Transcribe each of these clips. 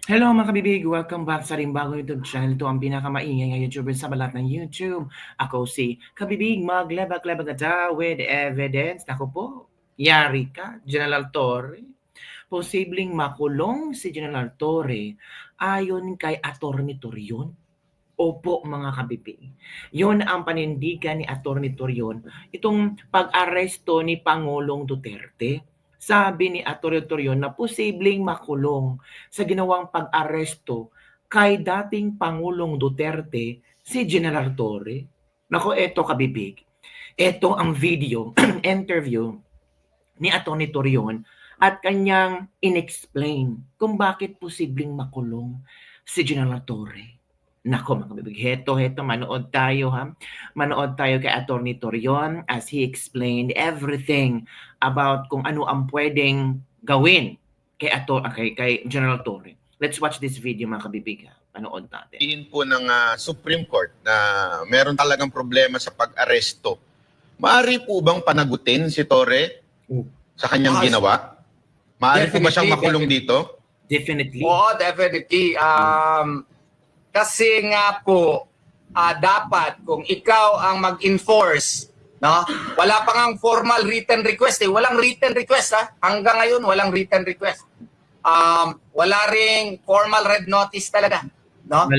Hello mga kabibig! Welcome back sa ring bagong YouTube channel. Ito ang pinakamaingay ng YouTuber sa balat ng YouTube. Ako si Kabibig Maglebak-lebak na with evidence. Ako po, yari ka, General Torre. Posibleng makulong si General Torre ayon kay Atty. Torion. Opo mga kabibig. Yun ang panindigan ni Atty. Torion, itong pag-aresto ni Pangulong Duterte. Sabi ni Atty. Torion na posibleng makulong sa ginawang pag-aresto kay dating Pangulong Duterte si General Torre. Nako, eto kabibig. Eto ang video, interview ni Atty. Torion at kanyang inexplain kung bakit posibleng makulong si General Torre. Nako mga kabibig, heto, manood tayo ha. Manood tayo kay Atty. Torion as he explained everything about kung ano ang pwedeng gawin kay General Torre. Let's watch this video mga kabibig ha. Manood natin. Tingin po ng Supreme Court na meron talagang problema sa pag-aresto. Maaari po bang panagutin si Torre sa kanyang ginawa? Maaari po ba siyang makulong dito? Definitely. Oo, definitely. Kasi nga po, dapat kung ikaw ang mag-enforce, no? Wala pa ngang formal written request eh. Walang written request ha. Hanggang ngayon, walang written request. Wala ring formal red notice talaga, no?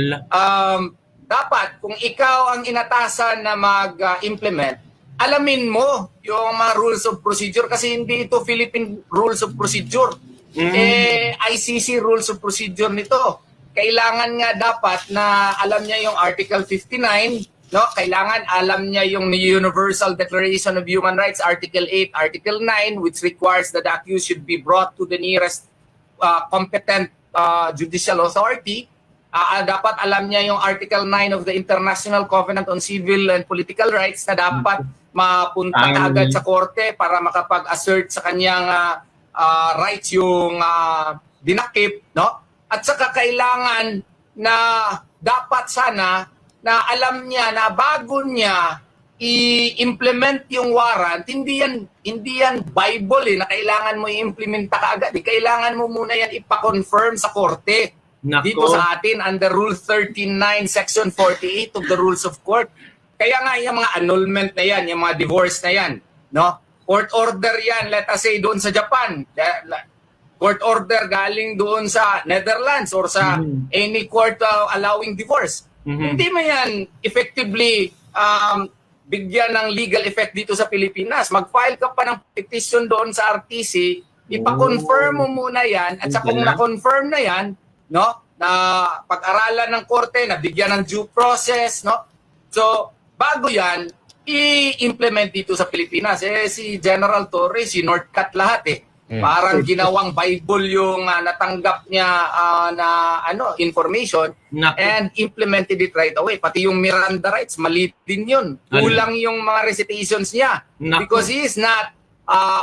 Dapat kung ikaw ang inatasan na mag-implement, alamin mo yung mga rules of procedure kasi hindi ito Philippine rules of procedure. ICC rules of procedure nito. Kailangan nga dapat na alam niya yung Article 59, no? Kailangan alam niya yung Universal Declaration of Human Rights, Article 8, Article 9, which requires that the accused should be brought to the nearest competent judicial authority. Dapat alam niya yung Article 9 of the International Covenant on Civil and Political Rights na dapat mapunta agad sa korte para makapag-assert sa kanyang rights yung dinakip, no? At saka kailangan na dapat sana na alam niya na bago niya i-implement yung warrant, hindi yan Bible na kailangan mo i-implementa kaagad. Kailangan mo muna yan ipa-confirm sa korte. Nako. Dito sa atin under Rule 139 Section 48 of the Rules of Court. Kaya nga yung mga annulment na yan, yung mga divorce na yan, no? Court order yan, let us say doon sa Japan. Court order galing doon sa Netherlands or sa any court allowing divorce. Hindi mo yan effectively bigyan ng legal effect dito sa Pilipinas. Mag-file ka pa ng petition doon sa RTC, ipa-confirm mo muna yan at sa kung na-confirm na yan, no, na pag-aralan ng korte, na bigyan ng due process, no? So, bago yan, i-implement dito sa Pilipinas. Si General Torre, si Northcat lahat eh. Parang ginawang Bible yung natanggap niya na information and implemented it right away. Pati yung Miranda rights, mali din yun. Kulang yung mga recitations niya. Because he is not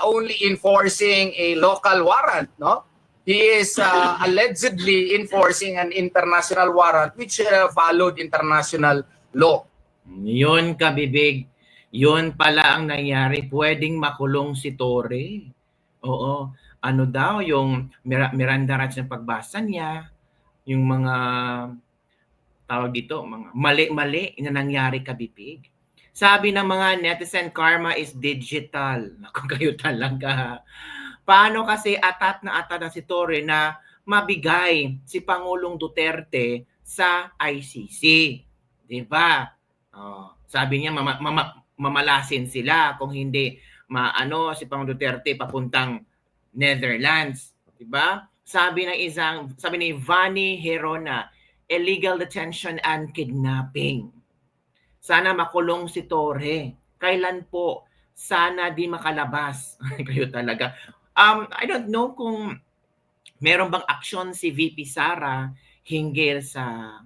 only enforcing a local warrant, no? He is allegedly enforcing an international warrant which followed international law. Yun kabibig. Yun pala ang nangyari. Pwedeng makulong si Torre. Oo. Ano daw yung Miranda rights na pagbasa niya, yung mga tawag dito, mga mali-mali na nangyari kabibig. Sabi ng mga netizen, karma is digital. Naku, kayo talaga. Paano kasi atat na si Torre na mabigay si Pangulong Duterte sa ICC? 'Di ba? Sabi niya mamalasin sila kung hindi si Pangulong Duterte papuntang Netherlands, 'di ba? Sabi ni Vani Herona, illegal detention and kidnapping. Sana makulong si Torre. Kailan po? Sana di makalabas. Kayo talaga. I don't know kung meron bang aksyon si VP Sara hinggil sa,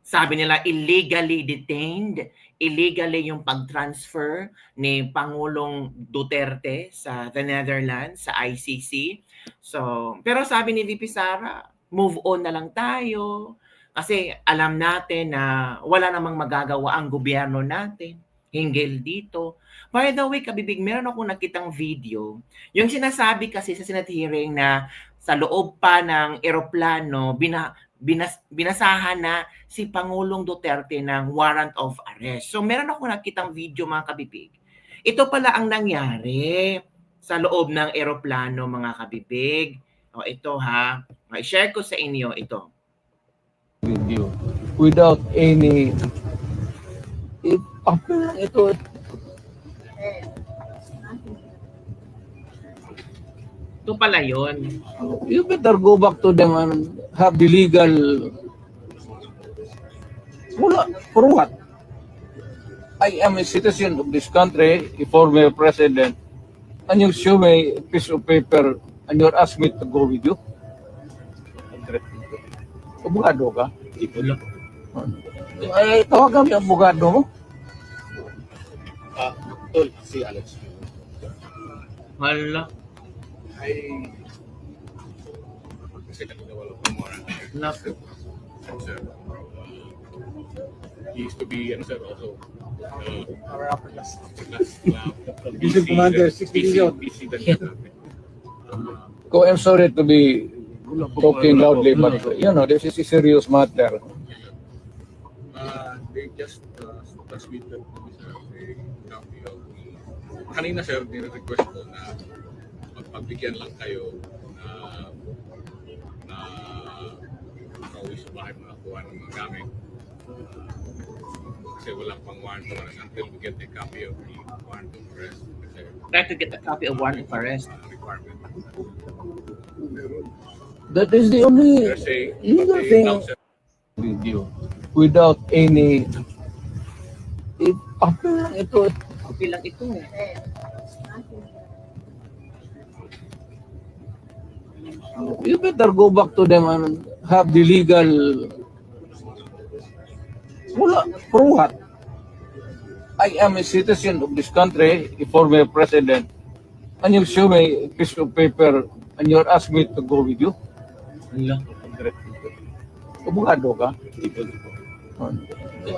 sabi nila, illegally detained, illegally yung pag-transfer ni Pangulong Duterte sa the Netherlands, sa ICC. So, pero sabi ni VP Sara, move on na lang tayo kasi alam natin na wala namang magagawa ang gobyerno natin hinggil dito. By the way, kabibig, meron akong nakitang video. Yung sinasabi kasi sa Senate hearing na sa loob pa ng eroplano, binasahan na si Pangulong Duterte ng warrant of arrest. So meron ako nakitang video mga kabibig. Ito pala ang nangyari sa loob ng eroplano mga kabibig. O ito ha, i-share ko sa inyo ito. Video without any papel lang ito. Ito pala yun. You better go back to them and have the legal wala for what? I am a citizen of this country, a former president, and you show me a piece of paper and you're asking me to go with you? Abogado ka? Ay, tawagan mo yung abogado mo. Tol, si Alex. Hala. Kasi kanina wala pa mga Naku. sir. He used to be, ano sir, also Our upper class. Division Commander, 6 million. BC Ko, I'm sorry to be talking loudly, but you know, this is a serious matter. They just transmitted to me sir a copy of kanina sir, nire-request ko na magpagbigyan lang kayo na pauwi sa bahay makakuha ng mga gamit. Kasi wala pang warrant of arrest until we get a copy of the warrant of arrest. Kasi Try to get a copy of warrant of arrest. requirement. That is the only They're saying, legal but thing. now, sir, Video without any papel lang ito. Okay lang ito eh. You better go back to them and have the legal wala for what? I am a citizen of this country, a former president, and you show me a piece of paper and you're asking me to go with you? Hala. Abogado ka?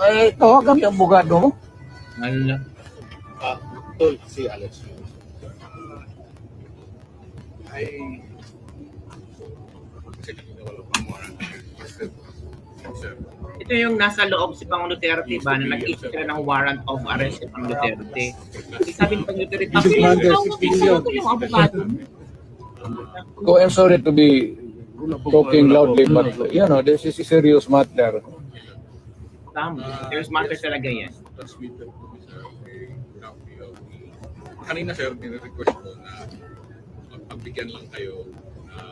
Ay, tawagan mo yung abogado mo. Hala. Tol, si Alex. Kasi kanina wala pang warrant. Sir, Ito yung nasa loob si Pangulong Duterte ba na nag-issue sila ng warrant of arrest si Pangulong Duterte. Sabi ni Pangulong Duterte, Division Commander, 6 million. yung abogado. Ko, I'm sorry to be talking loudly, but you know, this is a serious matter. Tama. There's matter talaga yan. transmitted to me sir a copy of the kanina sir, nire-request ko na magpagbigyan lang kayo na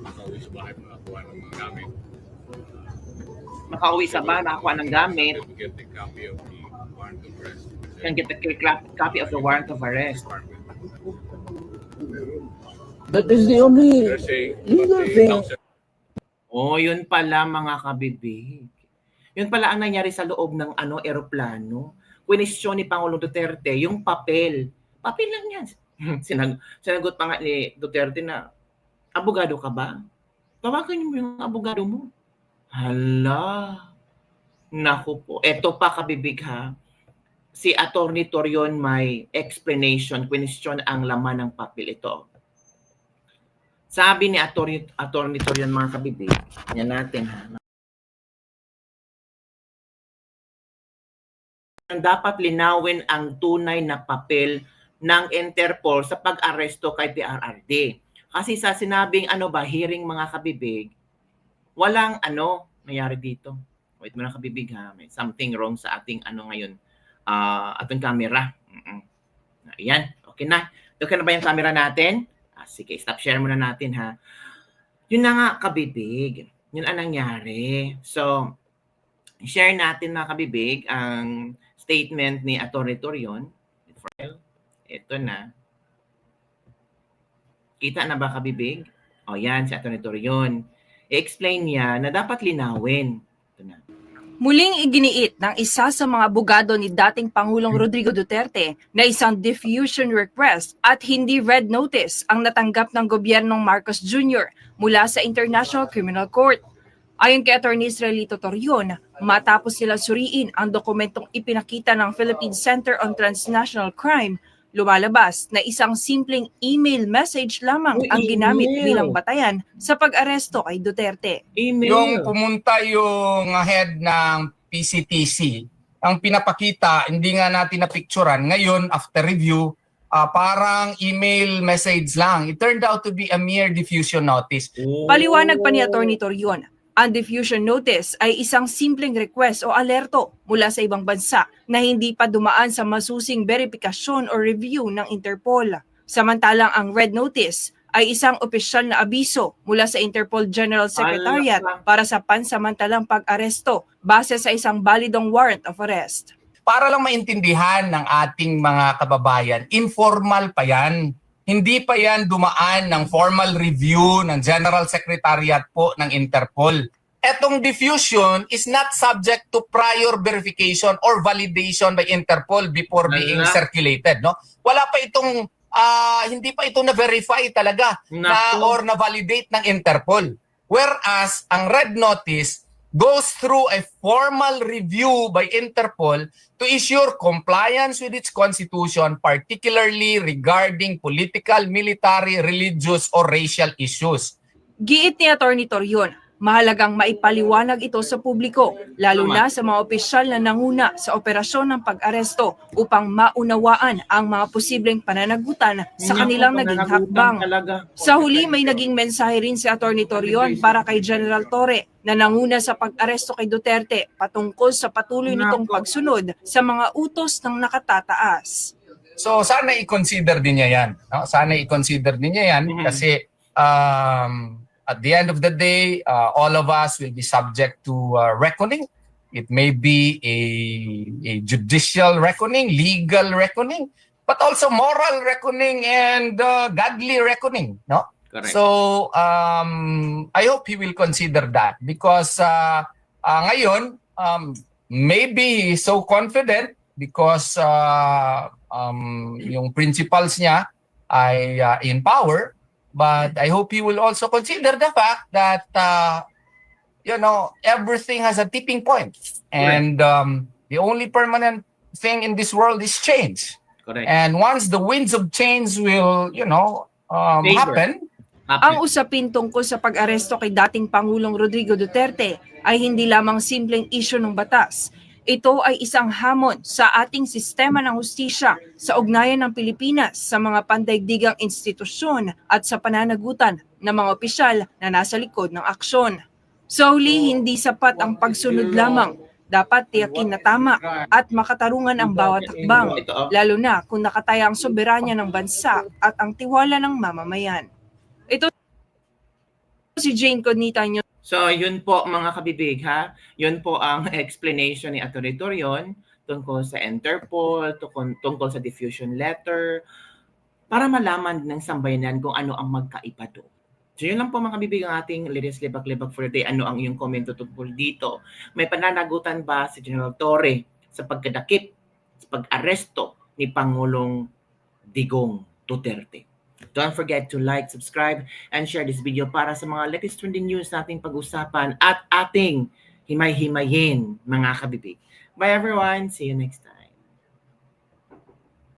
makauwi sa bahay makakuha ng mga gamit. Makauwi sa bahay, makakuha ng gamit, Until we get a copy of the warrant of arrest. can get a copy of the warrant of arrest. That is the only They're saying, legal but thing. now sir, Oh, yun pala mga kabibig. Yun pala ang nangyari sa loob ng eroplano. Kwenisyon ni Pangulong Duterte yung papel. Papel lang yan. Sinagot pa nga ni Duterte na, abogado ka ba? Tawagan mo yung abogado mo. Hala. Naku po. Eto pa kabibig ha. Si Atty. Torion may explanation, kwenisyon ang laman ng papel ito. Sabi ni Atty. Torion mga kabibig, yan natin ha. Dapat linawin ang tunay na papel ng Interpol sa pag-aresto kay PRRD. Kasi sa sinabing hearing mga kabibig, walang nangyari dito. Wait mo na kabibig ha, may something wrong sa ating ngayon, ating camera. Ayan, okay na. Okay na ba yung camera natin? Sige, stop share muna natin ha. Yun na nga kabibig. Yun ang nangyari. So, share natin mga kabibig ang statement ni Atty. Torion. Ito na. Kita na ba kabibig? O yan, si Atty. Torion. I-explain niya na dapat linawin. Ito na. Muling iginiit ng isa sa mga abogado ni dating Pangulong Rodrigo Duterte na isang diffusion request at hindi red notice ang natanggap ng gobyernong Marcos Jr. mula sa International Criminal Court. Ayon kay Atty. Israelito Torion, matapos nila suriin ang dokumentong ipinakita ng Philippine Center on Transnational Crime, Lumalabas na isang simpleng email message lamang ang ginamit bilang batayan sa pag-aresto kay Duterte. Yung pumunta yung head ng PCTC, ang pinapakita, hindi nga natin na-picturean. Ngayon, after review, parang email message lang. It turned out to be a mere diffusion notice. Paliwanag pa ni Atty. Torion, ang diffusion notice ay isang simpleng request o alerto mula sa ibang bansa na hindi pa dumaan sa masusing verifikasyon o review ng Interpol. Samantalang ang red notice ay isang opisyal na abiso mula sa Interpol General Secretariat para sa pansamantalang pag-aresto base sa isang balidong warrant of arrest. Para lang maintindihan ng ating mga kababayan, informal pa yan. Hindi pa yan dumaan ng formal review ng General Secretariat po ng Interpol. Etong diffusion is not subject to prior verification or validation by Interpol before being circulated. No? Wala pa itong, hindi pa ito na-verify talaga or na-validate ng Interpol. Whereas ang red notice goes through a formal review by Interpol to ensure compliance with its constitution, particularly regarding political, military, religious, or racial issues. Giit ni Atty. Torion, mahalagang maipaliwanag ito sa publiko, lalo na sa mga opisyal na nanguna sa operasyon ng pag-aresto upang maunawaan ang mga posibleng pananagutan sa kanilang naging hakbang. Sa huli, may naging mensahe rin si Atty. Torion para kay General Torre na nanguna sa pag-aresto kay Duterte patungkol sa patuloy nitong pagsunod sa mga utos ng nakatataas. So sana i-consider din niya yan. No? Sana i-consider din niya yan kasi at the end of the day, all of us will be subject to reckoning. It may be a judicial reckoning, legal reckoning, but also moral reckoning and godly reckoning. No? Correct. So I hope he will consider that because ngayon, maybe he's so confident because yung principals niya ay in power. But I hope he will also consider the fact that, everything has a tipping point. And the only permanent thing in this world is change. Correct. And once the winds of change will, happen, Ang usapin tungkol sa pag-aresto kay dating Pangulong Rodrigo Duterte ay hindi lamang simpleng isyu ng batas. Ito ay isang hamon sa ating sistema ng hustisya sa ugnayan ng Pilipinas sa mga pandaigdigang institusyon at sa pananagutan ng mga opisyal na nasa likod ng aksyon. Sa huli, hindi sapat ang pagsunod lamang. Dapat tiyakin na tama at makatarungan ang bawat hakbang, lalo na kung nakataya ang soberanya ng bansa at ang tiwala ng mamamayan. Ito si Jane Conita nyo. So, yun po mga kabibig ha. Yun po ang explanation ni Atty. Torion tungkol sa Interpol, tungkol sa diffusion letter, para malaman ng sambayanan kung ano ang magkaiba doon. So, yun lang po mga kabibig ang ating Liris Libak-Libak for the day. Ano ang iyong komento tungkol dito? May pananagutan ba si General Torre sa pagkadakip, sa pag-aresto ni Pangulong Digong Duterte? Don't forget to like, subscribe, and share this video para sa mga latest trending news nating pag-usapan at ating himay-himayin mga kabibig. Bye everyone! See you next time.